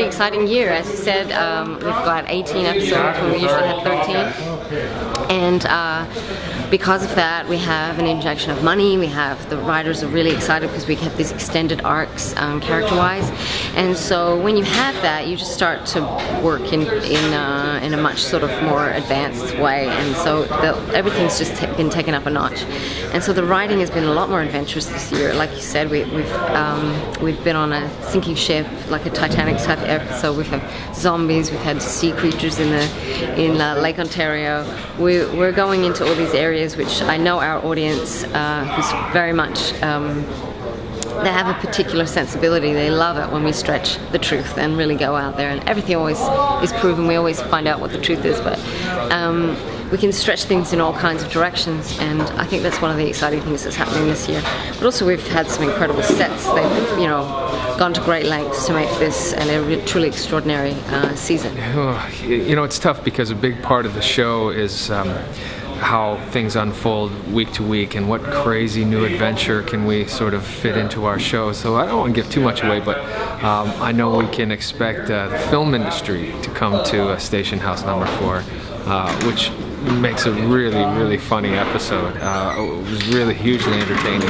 exciting year. As you said, we've got 18 episodes when we usually have 13. And because of that, we have an injection of money. The writers are really excited because we have these extended arcs character-wise. And so when you have that, you just start to work in a much sort of more advanced way. And so everything's just been taken up a notch. And so the writing has been a lot more adventurous this year. Like you said, we've been on a sinking ship, like a Titanic type episode. We've had zombies, we've had sea creatures in Lake Ontario. We're going into all these areas which I know our audience, who's very much, they have a particular sensibility. They love it when we stretch the truth and really go out there. And everything always is proven. We always find out what the truth is, but we can stretch things in all kinds of directions, and I think that's one of the exciting things that's happening this year. But also we've had some incredible sets. They've, gone to great lengths to make this a truly extraordinary season. It's tough because a big part of the show is how things unfold week to week and what crazy new adventure can we sort of fit into our show. So I don't want to give too much away, but I know we can expect the film industry to come to Station House number 4, which makes a really, really funny episode. It was really hugely entertaining.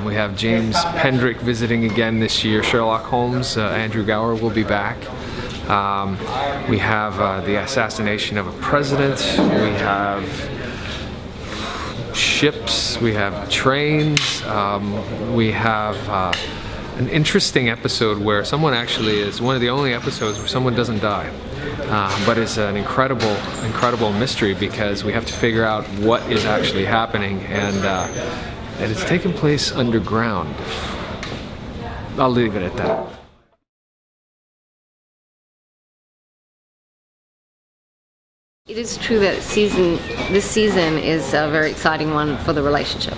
We have James Pendrick visiting again this year. Sherlock Holmes, Andrew Gower will be back. We have the assassination of a president. We have ships. We have trains. We have an interesting episode where someone actually is one of the only episodes where someone doesn't die. But it's an incredible mystery because we have to figure out what is actually happening, and it's taking place underground. I'll leave it at that. It is true that this season is a very exciting one for the relationship,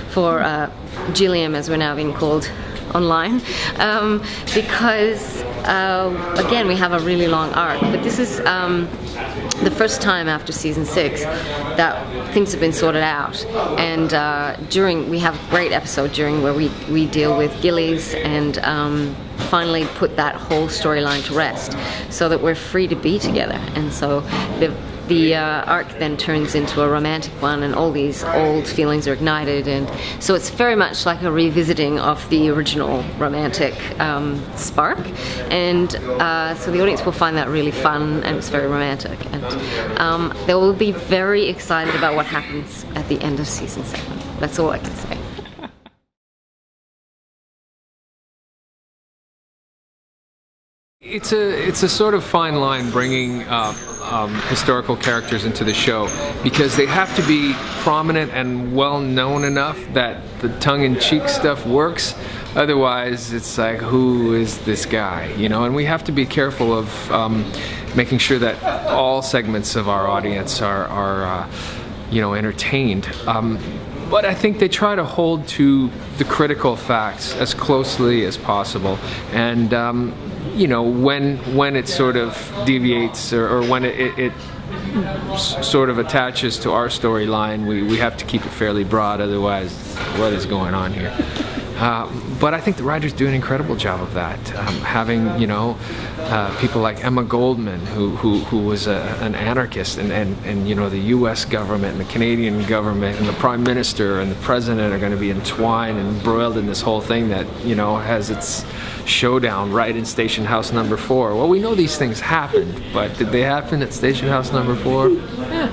for Gilliam, as we're now being called online, because again, we have a really long arc, but this is the first time after season 6 that things have been sorted out, and we have a great episode where we deal with Gillies and finally put that whole storyline to rest so that we're free to be together. And so the arc then turns into a romantic one, and all these old feelings are ignited, and so it's very much like a revisiting of the original romantic spark, and so the audience will find that really fun, and it's very romantic, and they will be very excited about what happens at the end of season 7. That's all I can say. It's a sort of fine line bringing historical characters into the show, because they have to be prominent and well known enough that the tongue-in-cheek stuff works. Otherwise, it's like, who is this guy? And we have to be careful of making sure that all segments of our audience are entertained. But I think they try to hold to the critical facts as closely as possible, and when it sort of deviates or when it sort of attaches to our storyline, we have to keep it fairly broad. Otherwise, what is going on here? But I think the writers do an incredible job of that. Having people like Emma Goldman, who was an anarchist, and the U.S. government and the Canadian government and the Prime Minister and the President are going to be entwined and embroiled in this whole thing that has its showdown right in Station House number 4. Well, we know these things happened, but did they happen at Station House number 4? Yeah.